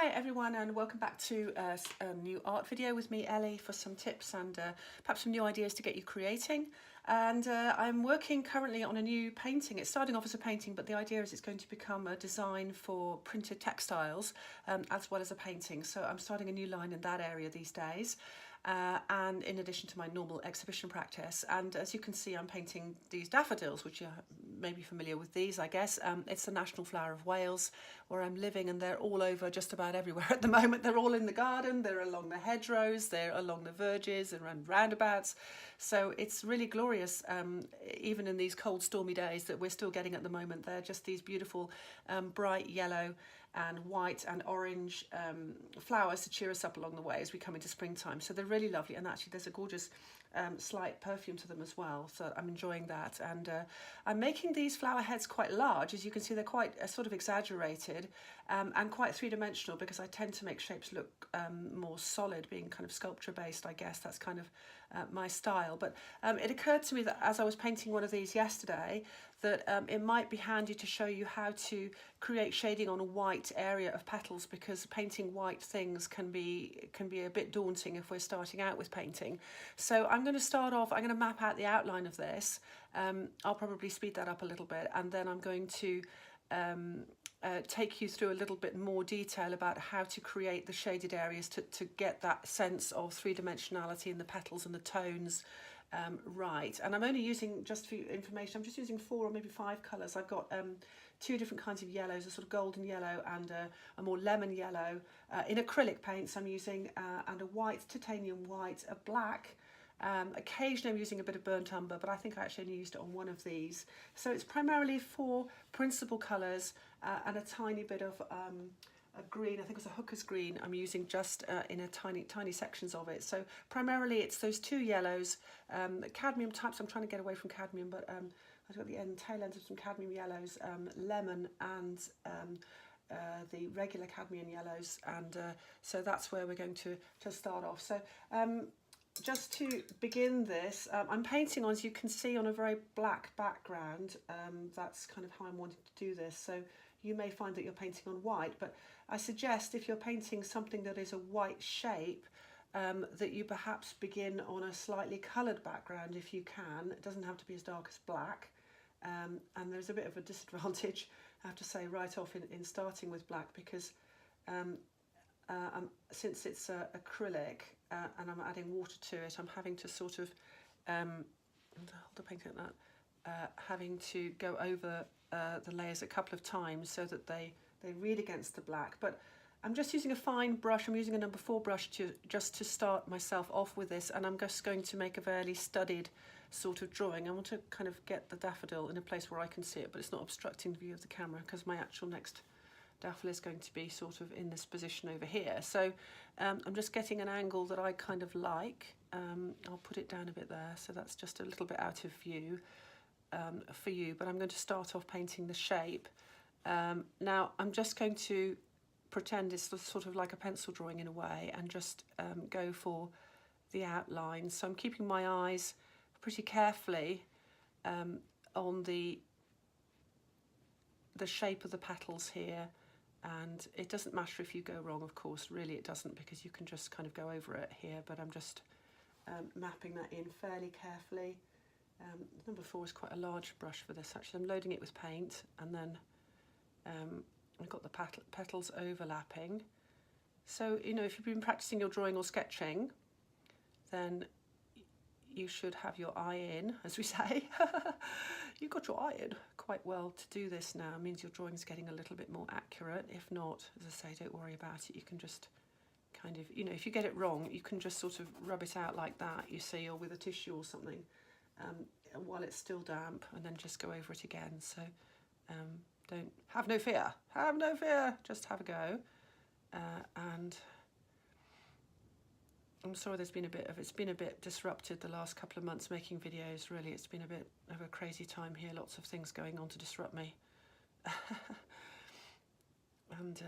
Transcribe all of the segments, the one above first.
Hi everyone, and welcome back to a new art video with me, Ellie, for some tips and perhaps some new ideas to get you creating. And I'm working currently on a new painting. It's starting off as a painting, but the idea is it's going to become a design for printed textiles as well as a painting. So I'm starting a new line in that area these days. And in addition to my normal exhibition practice. And as you can see, I'm painting these daffodils, which you may be familiar with these, I guess. It's the national flower of Wales, where I'm living, and they're all over just about everywhere at the moment. They're all in the garden, they're along the hedgerows, they're along the verges and around roundabouts. So it's really glorious, even in these cold, stormy days that we're still getting at the moment. They're just these beautiful, bright yellow and white and orange flowers to cheer us up along the way as we come into springtime. So they're really lovely, and actually there's a gorgeous slight perfume to them as well, so I'm enjoying that. And I'm making these flower heads quite large. As you can see, they're quite sort of exaggerated and quite three-dimensional, because I tend to make shapes look more solid, being kind of sculpture based, I guess. That's kind of my style. But it occurred to me that as I was painting one of these yesterday, that it might be handy to show you how to create shading on a white area of petals, because painting white things can be a bit daunting if we're starting out with painting. So I'm going to start off, I'm going to map out the outline of this. I'll probably speed that up a little bit, and then I'm going to take you through a little bit more detail about how to create the shaded areas to get that sense of three-dimensionality in the petals and the tones right. And I'm only using, just for information, I'm just using 4 or maybe 5 colours. I've got 2 different kinds of yellows, a sort of golden yellow and a more lemon yellow. In acrylic paints I'm using and a white, titanium white, a black. Occasionally I'm using a bit of burnt umber, but I think I actually only used it on one of these. So it's primarily 4 principal colours and a tiny bit of a green. I think it was a hooker's green I'm using just in a tiny sections of it. So primarily it's those 2 yellows, cadmium types. I'm trying to get away from cadmium, but I've got the tail ends of some cadmium yellows, lemon, and the regular cadmium yellows, and so that's where we're going to start off. So just to begin this, I'm painting on, as you can see, on a very black background. That's kind of how I'm wanting to do this. So you may find that you're painting on white, but I suggest if you're painting something that is a white shape, that you perhaps begin on a slightly coloured background if you can. It doesn't have to be as dark as black. And there's a bit of a disadvantage, I have to say, right off in starting with black, because since it's acrylic and I'm adding water to it, I'm having to sort of hold the painting like that, having to go over the layers a couple of times so that they read against the black. But I'm just using a fine brush. I'm using a number 4 brush just to start myself off with this, and I'm just going to make a fairly studied sort of drawing. I want to kind of get the daffodil in a place where I can see it, but it's not obstructing the view of the camera, because my actual next daffodil is going to be sort of in this position over here. So I'm just getting an angle that I kind of like. I'll put it down a bit there, so that's just a little bit out of view for you, but I'm going to start off painting the shape. Now I'm just going to pretend it's sort of like a pencil drawing in a way, and just go for the outline. So I'm keeping my eyes pretty carefully on the shape of the petals here, and it doesn't matter if you go wrong, of course, really it doesn't, because you can just kind of go over it here, but I'm just mapping that in fairly carefully. Number 4 is quite a large brush for this, actually. I'm loading it with paint, and then I've got the petals overlapping. So, you know, if you've been practicing your drawing or sketching, then you should have your eye in, as we say. You've got your eye in quite well to do this now. It means your drawing's getting a little bit more accurate. If not, as I say, don't worry about it. You can just kind of, you know, if you get it wrong, you can just sort of rub it out like that, you see, or with a tissue or something, while it's still damp, and then just go over it again. So don't, have no fear, just have a go. And I'm sorry it's been a bit disrupted the last couple of months making videos. Really, it's been a bit of a crazy time here, lots of things going on to disrupt me. And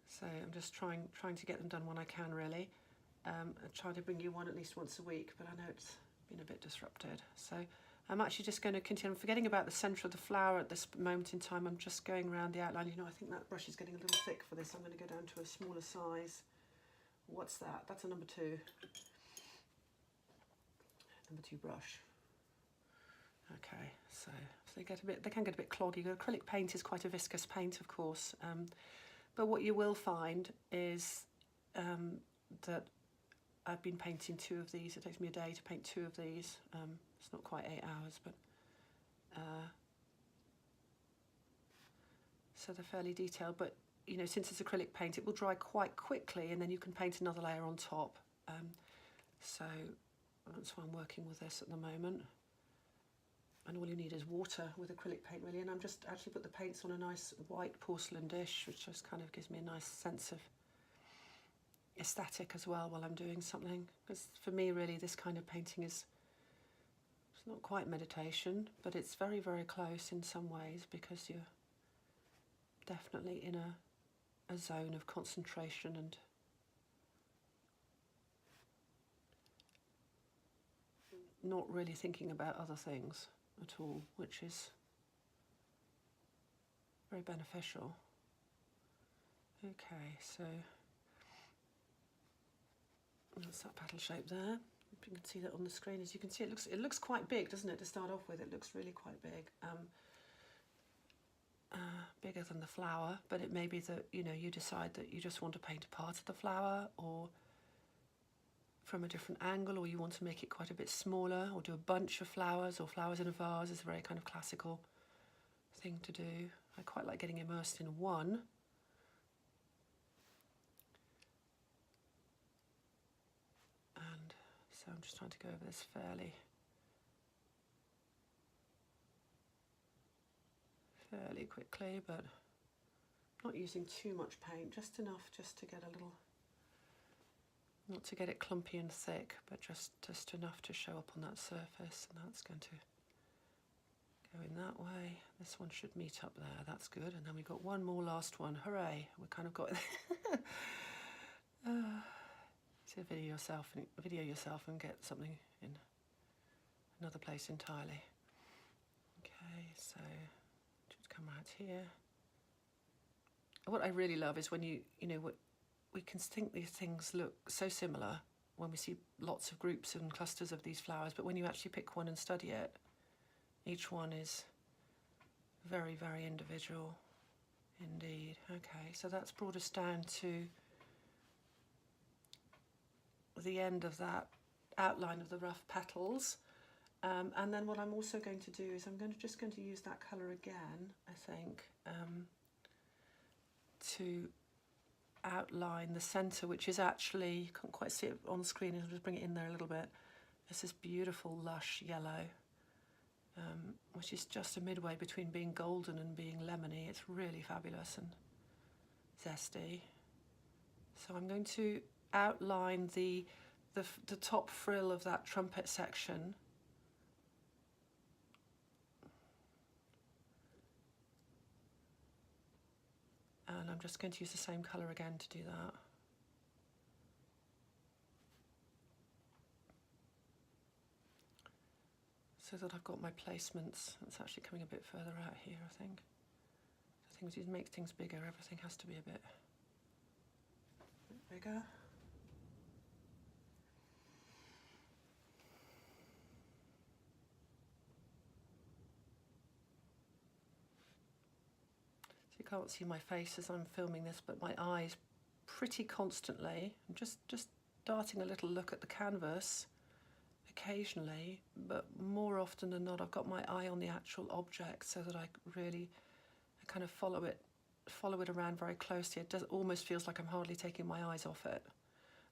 so I'm just trying to get them done when I can, really. I try to bring you one at least once a week, but I know it's been a bit disrupted. So I'm actually just going to continue. I'm forgetting about the centre of the flower at this moment in time. I'm just going around the outline. You know, I think that brush is getting a little thick for this. I'm going to go down to a smaller size. What's that? That's a number 2. Number 2 brush. Okay, so they can get a bit cloggy. Acrylic paint is quite a viscous paint, of course. But what you will find is that I've been painting 2 of these. It takes me a day to paint 2 of these. It's not quite 8 hours, but so they're fairly detailed. But you know, since it's acrylic paint, it will dry quite quickly, and then you can paint another layer on top. So that's why I'm working with this at the moment. And all you need is water with acrylic paint, really. And I'm just actually put the paints on a nice white porcelain dish, which just kind of gives me a nice sense of aesthetic as well while I'm doing something. Because for me, really, this kind of painting it's not quite meditation, but it's very, very close in some ways, because you're definitely in a zone of concentration and not really thinking about other things at all, which is very beneficial. Okay, so that's that petal shape there. You can see that on the screen. As you can see, it looks quite big, doesn't it? To start off with, it looks really quite big, bigger than the flower. But it may be that you decide that you just want to paint a part of the flower, or from a different angle, or you want to make it quite a bit smaller, or do a bunch of flowers, or flowers in a vase is a very kind of classical thing to do. I quite like getting immersed in one. And so I'm just trying to go over this fairly quickly, but not using too much paint, just enough just to get a little, not to get it clumpy and thick, but just enough to show up on that surface. And that's going to go in that way. This one should meet up there. That's good. And then we've got one more last one. Hooray! We kind of got it. So video yourself and get something in another place entirely. Okay, so just come right here. What I really love is when we can think these things look so similar when we see lots of groups and clusters of these flowers, but when you actually pick one and study it, each one is very, very individual indeed. Okay, so that's brought us down to the end of that outline of the rough petals. And then what I'm also going to do is I'm just going to use that colour again, I think, to outline the centre, which is actually, you can't quite see it on the screen, I'll just bring it in there a little bit. It's this beautiful lush yellow, which is just a midway between being golden and being lemony. It's really fabulous and zesty. So I'm going to outline the top frill of that trumpet section. And I'm just going to use the same colour again to do that. So that I've got my placements. It's actually coming a bit further out here, I think. The thing is, to make things bigger, everything has to be a bit bigger. You can't see my face as I'm filming this, but my eyes pretty constantly. I'm just darting a little look at the canvas occasionally, but more often than not I've got my eye on the actual object, so that I kind of follow it around very closely. It almost feels like I'm hardly taking my eyes off it.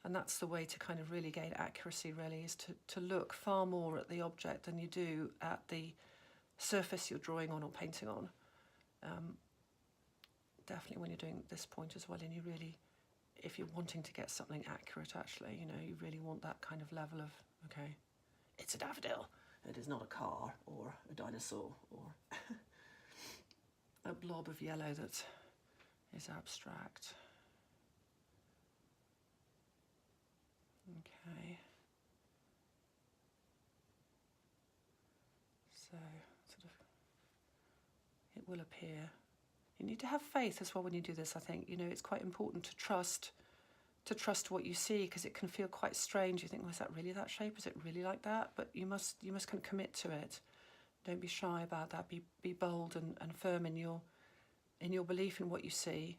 And that's the way to kind of really gain accuracy, really, is to look far more at the object than you do at the surface you're drawing on or painting on. Definitely when you're doing this point as well, and you really, if you're wanting to get something accurate, actually, you really want that kind of level of, okay, it's a daffodil, it is not a car or a dinosaur or a blob of yellow that is abstract. Okay. So sort of it will appear. You need to have faith as well when you do this, I think. You know, it's quite important to trust what you see, because it can feel quite strange. You think, well, is that really that shape? Is it really like that? But you must kind of commit to it. Don't be shy about that. Be bold and firm in your belief in what you see.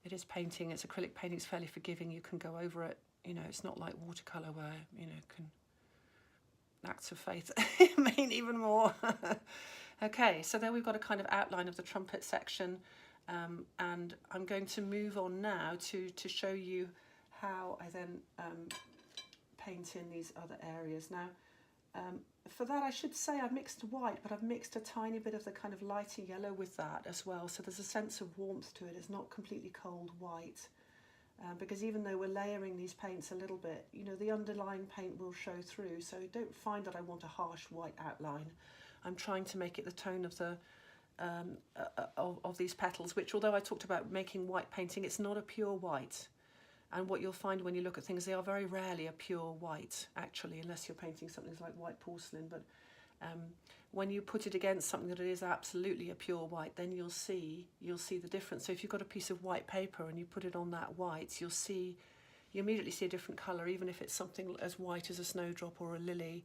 It is painting. It's acrylic painting. It's fairly forgiving. You can go over it. You know, it's not like watercolour where, you know, can acts of faith mean even more. Okay, so there we've got a kind of outline of the trumpet section, and I'm going to move on now to show you how I then paint in these other areas. Now, for that I should say I've mixed white, but I've mixed a tiny bit of the kind of lighter yellow with that as well, so there's a sense of warmth to it. It's not completely cold white. Because even though we're layering these paints a little bit, you know, the underlying paint will show through, so don't find that I want a harsh white outline. I'm trying to make it the tone of the of these petals, which, although I talked about making white painting, it's not a pure white. And what you'll find when you look at things, they are very rarely a pure white, actually, unless you're painting something like white porcelain. But when you put it against something that is absolutely a pure white, then you'll see the difference. So if you've got a piece of white paper and you put it on that white, you immediately see a different colour, even if it's something as white as a snowdrop or a lily.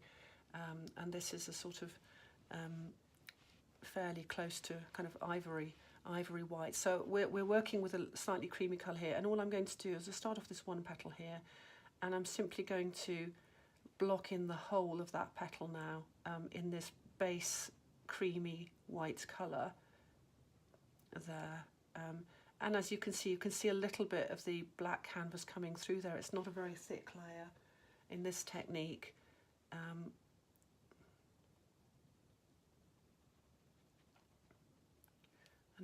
And this is a sort of fairly close to kind of ivory white. So we're working with a slightly creamy colour here, and all I'm going to do is I'll start off this one petal here, and I'm simply going to block in the whole of that petal now in this base creamy white colour there. And as you can see a little bit of the black canvas coming through there. It's not a very thick layer in this technique. And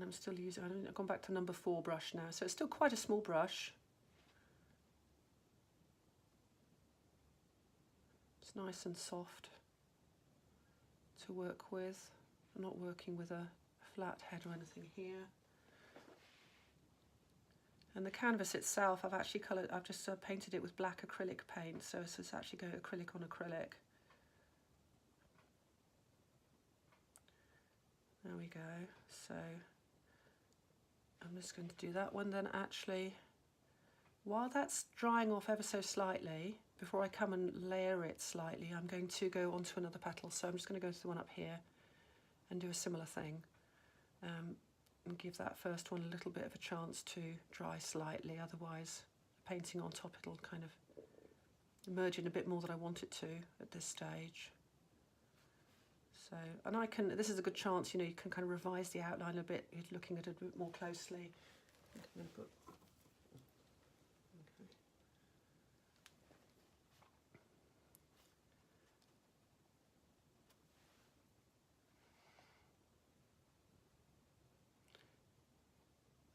I'm still using, I've gone back to number 4 brush now, so it's still quite a small brush. It's nice and soft to work with. I'm not working with a flat head or anything here. And the canvas itself, I've just painted it with black acrylic paint, so it's actually going acrylic on acrylic. There we go. So I'm just going to do that one then. Actually, while that's drying off ever so slightly, before I come and layer it slightly, I'm going to go onto another petal. So I'm just going to go to the one up here and do a similar thing, and give that first one a little bit of a chance to dry slightly. Otherwise, painting on top, it'll kind of merge in a bit more than I want it to at this stage. So, and this is a good chance, you know, you can kind of revise the outline a bit, looking at it a bit more closely. I'm going to put,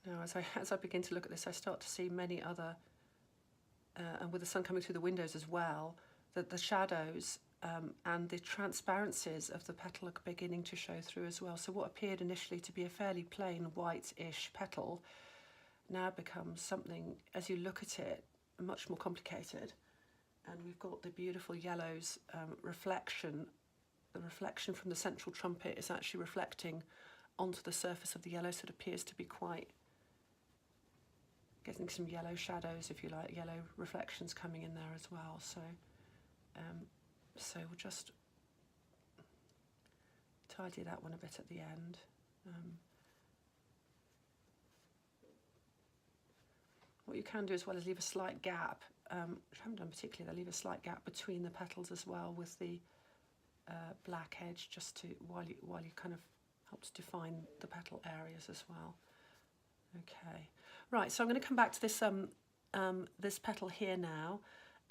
Now, as I begin to look at this, I start to see many other, and with the sun coming through the windows as well, that the shadows and the transparencies of the petal are beginning to show through as well. So what appeared initially to be a fairly plain white-ish petal now becomes something, as you look at it, much more complicated. And we've got the beautiful yellows reflection. The reflection from the central trumpet is actually reflecting onto the surface of the yellow, so it appears to be quite getting some yellow shadows, if you like, yellow reflections coming in there as well. So we'll just tidy that one a bit at the end. What you can do as well is leave a slight gap, which I haven't done particularly. Leave a slight gap between the petals as well with the black edge, just to while you kind of helps define the petal areas as well. Okay, right. So I'm going to come back to this this petal here now,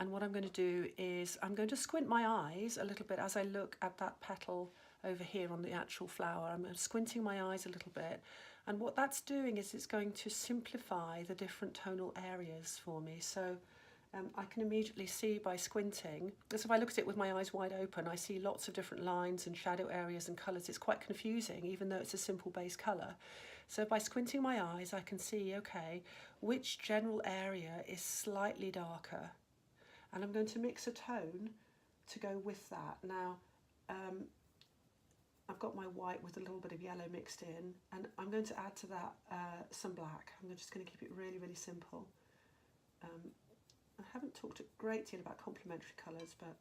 and what I'm going to do is I'm going to squint my eyes a little bit as I look at that petal over here on the actual flower. I'm squinting my eyes a little bit, and what that's doing is it's going to simplify the different tonal areas for me. So I can immediately see by squinting, because if I look at it with my eyes wide open, I see lots of different lines and shadow areas and colours. It's quite confusing, even though it's a simple base colour. So by squinting my eyes, I can see, okay, which general area is slightly darker. And I'm going to mix a tone to go with that. Now, I've got my white with a little bit of yellow mixed in, and I'm going to add to that some black. I'm just going to keep it really, really simple. I haven't talked a great deal about complementary colours, but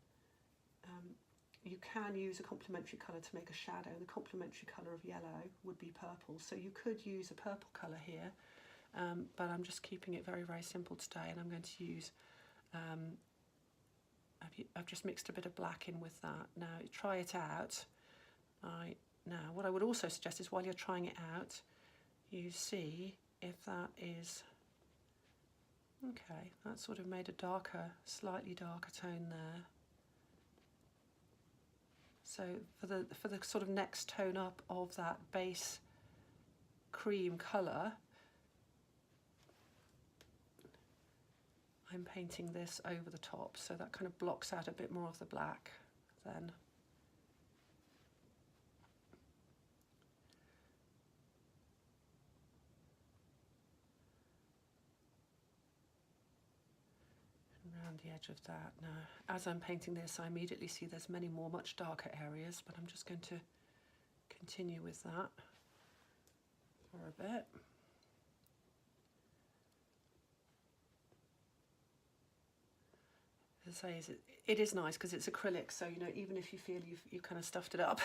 you can use a complementary colour to make a shadow. The complementary colour of yellow would be purple, so you could use a purple colour here, but I'm just keeping it very, very simple today, and I'm going to use, I've just mixed a bit of black in with that. Now try it out. Now what I would also suggest is while you're trying it out, you see if that is, okay, that sort of made a darker, slightly darker tone there. So for the sort of next tone up of that base cream colour, I'm painting this over the top, so that kind of blocks out a bit more of the black then. Around the edge of that. Now, as I'm painting this, I immediately see there's many more much darker areas, but I'm just going to continue with that for a bit. As I say, it is nice because it's acrylic, so you know, even if you feel you've kind of stuffed it up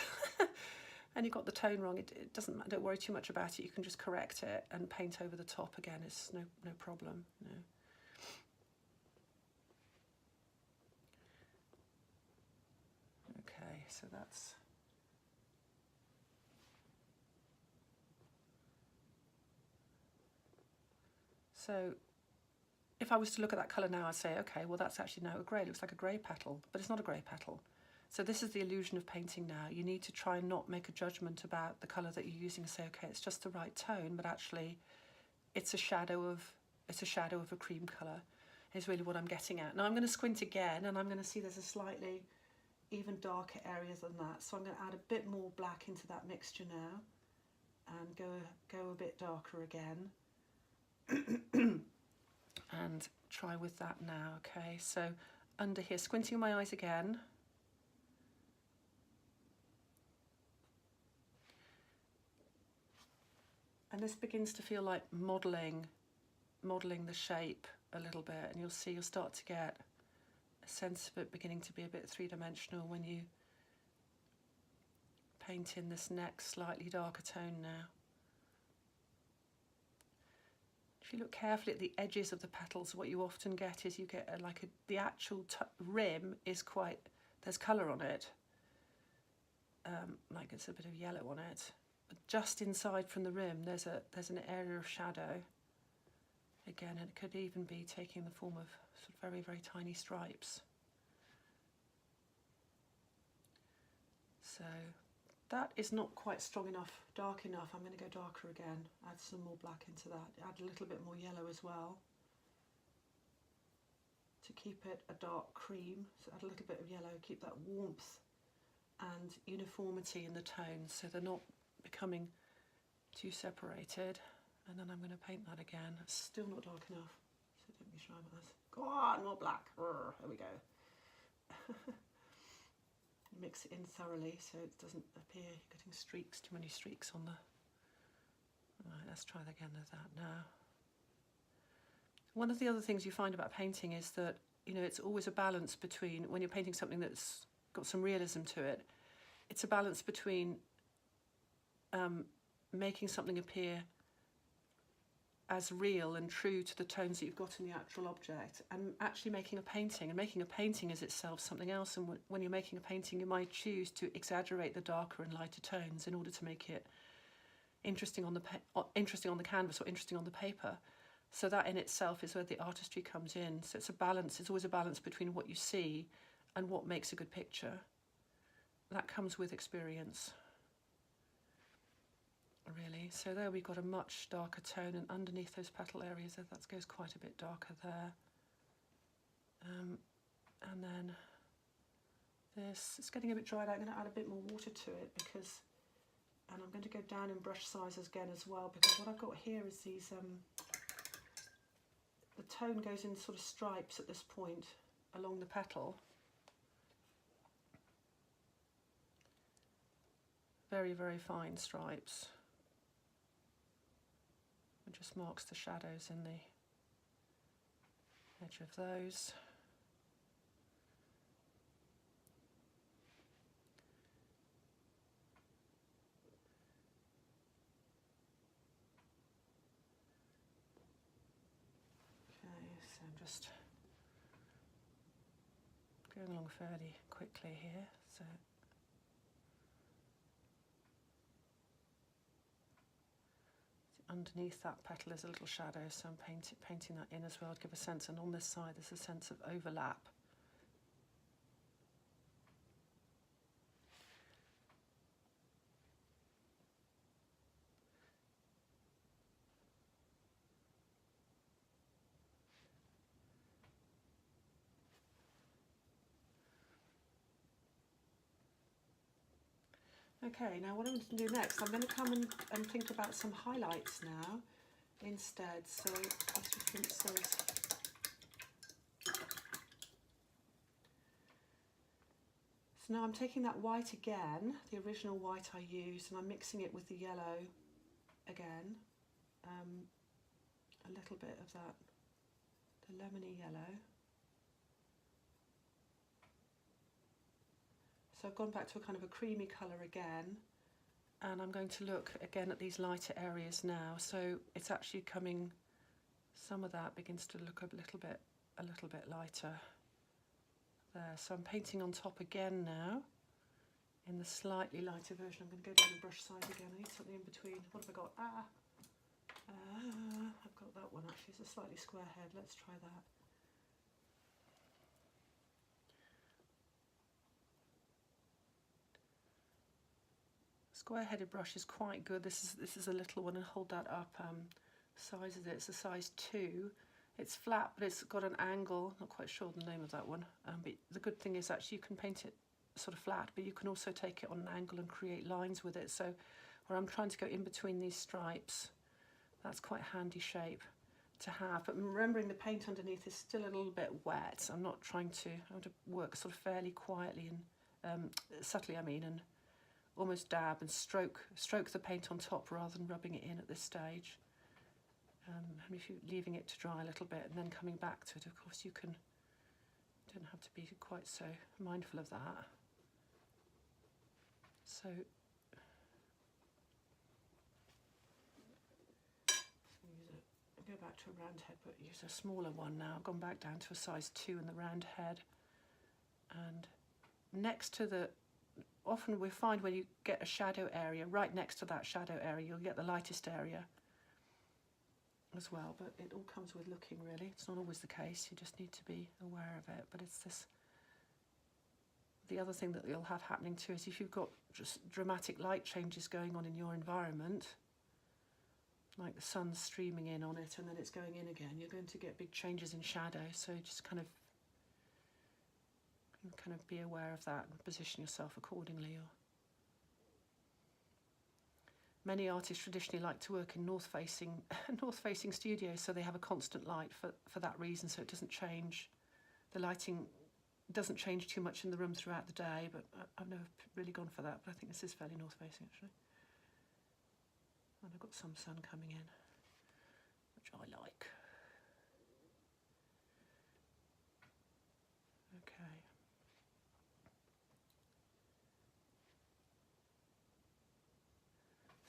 and you got the tone wrong, it doesn't matter. Don't worry too much about it. You can just correct it and paint over the top again. It's no problem. No. Okay, so that's so. If I was to look at that colour now, I'd say, okay, well that's actually now a grey. It looks like a grey petal, but it's not a grey petal. So this is the illusion of painting now. You need to try and not make a judgment about the colour that you're using and say, okay, it's just the right tone, but actually it's a shadow of a cream colour is really what I'm getting at. Now I'm going to squint again and I'm going to see there's a slightly even darker area than that. So I'm going to add a bit more black into that mixture now and go a bit darker again. And try with that now. Okay, so under here, squinting my eyes again. And this begins to feel like modelling the shape a little bit, and you'll see you'll start to get a sense of it beginning to be a bit three-dimensional when you paint in this next slightly darker tone now. If you look carefully at the edges of the petals, what you often get is you get the actual rim is quite, there's colour on it, like it's a bit of yellow on it. But just inside from the rim, there's an area of shadow. Again, it could even be taking the form of sort of very, very tiny stripes. So that is not quite strong enough, dark enough. I'm going to go darker again, add some more black into that, add a little bit more yellow as well to keep it a dark cream. So add a little bit of yellow, keep that warmth and uniformity in the tones so they're not becoming too separated. And then I'm going to paint that again. It's still not dark enough, so don't be shy about this. Go on, more black. There we go. Mix it in thoroughly so it doesn't appear you're getting streaks, too many streaks on the... Right, let's try again with that now. One of the other things you find about painting is that, you know, it's always a balance between, when you're painting something that's got some realism to it, it's a balance between making something appear as real and true to the tones that you've got in the actual object, and actually making a painting. And making a painting is itself something else, and when you're making a painting you might choose to exaggerate the darker and lighter tones in order to make it interesting on the canvas or interesting on the paper. So that in itself is where the artistry comes in. So it's a balance, it's always a balance between what you see and what makes a good picture. That comes with experience, really. So there we've got a much darker tone, and underneath those petal areas that goes quite a bit darker there. And then this, it's getting a bit dried out. I'm going to add a bit more water to it because, and I'm going to go down in brush sizes again as well, because what I've got here is these, the tone goes in sort of stripes at this point along the petal. very, very fine stripes. It just marks the shadows in the edge of those. So I'm just going along fairly quickly here. So underneath that petal is a little shadow, so I'm painting that in as well to give a sense. And on this side there's a sense of overlap. Okay, now what I'm going to do next, I'm going to come and think about some highlights now instead. So as you think says, so now I'm taking that white again, the original white I used, and I'm mixing it with the yellow again, a little bit of that, the lemony yellow. So I've gone back to a kind of a creamy colour again, and I'm going to look again at these lighter areas now. So it's actually coming, some of that begins to look a little bit lighter there. So I'm painting on top again now in the slightly lighter version. I'm going to go down the brush side again. I need something in between. What have I got? I've got that one actually. It's a slightly square head. Let's try that. Square-headed brush is quite good. This is a little one, and hold that up. Size of it, it's a size 2. It's flat, but it's got an angle. Not quite sure the name of that one. But the good thing is actually you can paint it sort of flat, but you can also take it on an angle and create lines with it. So where I'm trying to go in between these stripes, that's quite a handy shape to have. But remembering the paint underneath is still a little bit wet. I'm not trying to, I want to work sort of fairly quietly and subtly, I mean, and almost dab and stroke the paint on top rather than rubbing it in at this stage. And if you're leaving it to dry a little bit and then coming back to it, of course you don't have to be quite so mindful of that. So go back to a round head, but use a smaller one now. I've gone back down to a size 2 in the round head, and next to the, often we find when you get a shadow area, right next to that shadow area, you'll get the lightest area as well, but it all comes with looking really. It's not always the case, you just need to be aware of it. But it's this, the other thing that you'll have happening too is if you've got just dramatic light changes going on in your environment, like the sun's streaming in on it and then it's going in again, you're going to get big changes in shadow. So just kind of be aware of that and position yourself accordingly. Many artists traditionally like to work in north-facing studios, so they have a constant light for that reason, so it doesn't change. The lighting doesn't change too much in the room throughout the day, but I've never really gone for that, but I think this is fairly north-facing actually. And I've got some sun coming in, which I like. Okay.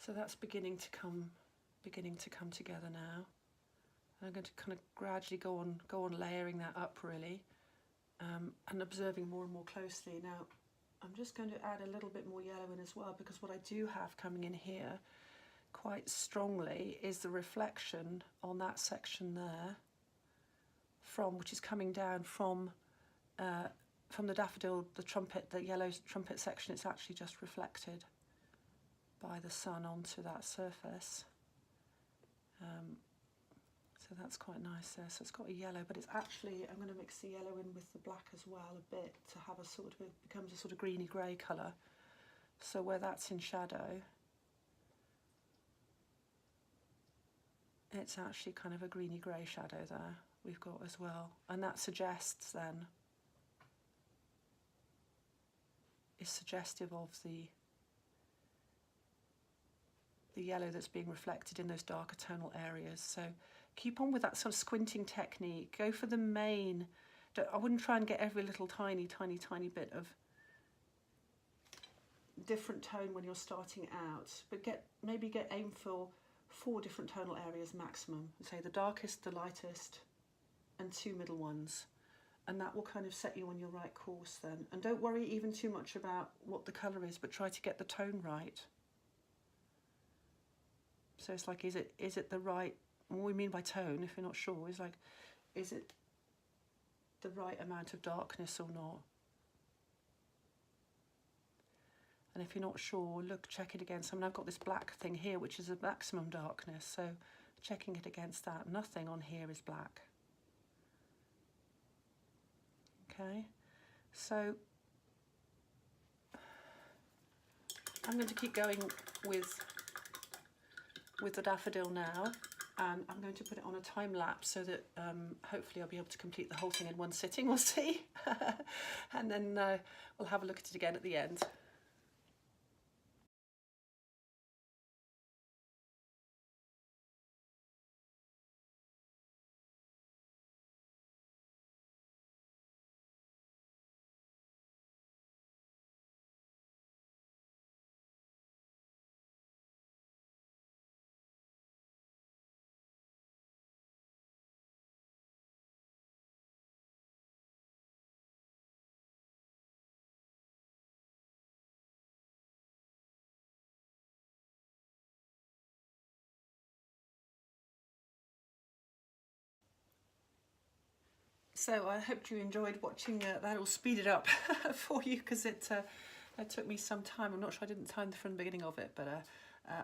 So that's beginning to come together now. And I'm going to kind of gradually go on layering that up really, and observing more and more closely. Now, I'm just going to add a little bit more yellow in as well, because what I do have coming in here quite strongly is the reflection on that section there, which is coming down from the daffodil, the yellow trumpet section. It's actually just reflected by the sun onto that surface. So that's quite nice there. So it's got a yellow, but it's actually, I'm going to mix the yellow in with the black as well a bit to have a sort of, it becomes a sort of greeny grey colour. So where that's in shadow, it's actually kind of a greeny grey shadow there we've got as well. And that suggests then, is suggestive of the yellow that's being reflected in those darker tonal areas. So keep on with that sort of squinting technique. Go for the main. I wouldn't try and get every little tiny bit of different tone when you're starting out, but maybe aim for 4 different tonal areas maximum. Say the darkest, the lightest, and 2 middle ones, and that will kind of set you on your right course then. And don't worry even too much about what the colour is, but try to get the tone right. So it's like, is it the right, what we mean by tone, if you're not sure, is like, is it the right amount of darkness or not? And if you're not sure, look, check it against. I mean, I've got this black thing here, which is a maximum darkness, so checking it against that. Nothing on here is black. Okay, so I'm going to keep going with the daffodil now, and I'm going to put it on a time lapse so that hopefully I'll be able to complete the whole thing in one sitting. We'll see. And then we'll have a look at it again at the end. So I hope you enjoyed watching that all speeded up for you, because it took me some time. I'm not sure I didn't time from the beginning of it, but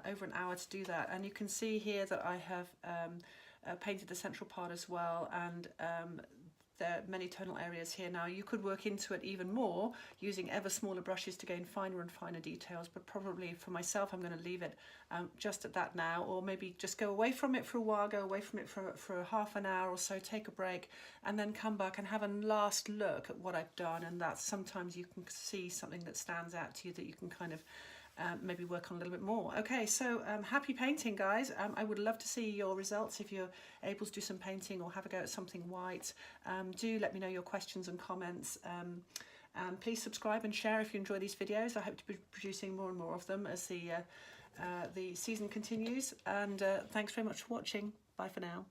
over an hour to do that. And you can see here that I have painted the central part as well, and there are many tonal areas here. Now you could work into it even more using ever smaller brushes to gain finer and finer details, but probably for myself I'm going to leave it just at that now, or maybe just go away from it for a while, go away from it for half an hour or so, take a break, and then come back and have a last look at what I've done. And that's sometimes you can see something that stands out to you that you can kind of maybe work on a little bit more. Okay, so happy painting, guys. I would love to see your results if you're able to do some painting or have a go at something white. Do let me know your questions and comments. And please subscribe and share if you enjoy these videos. I hope to be producing more and more of them as the season continues. And thanks very much for watching. Bye for now.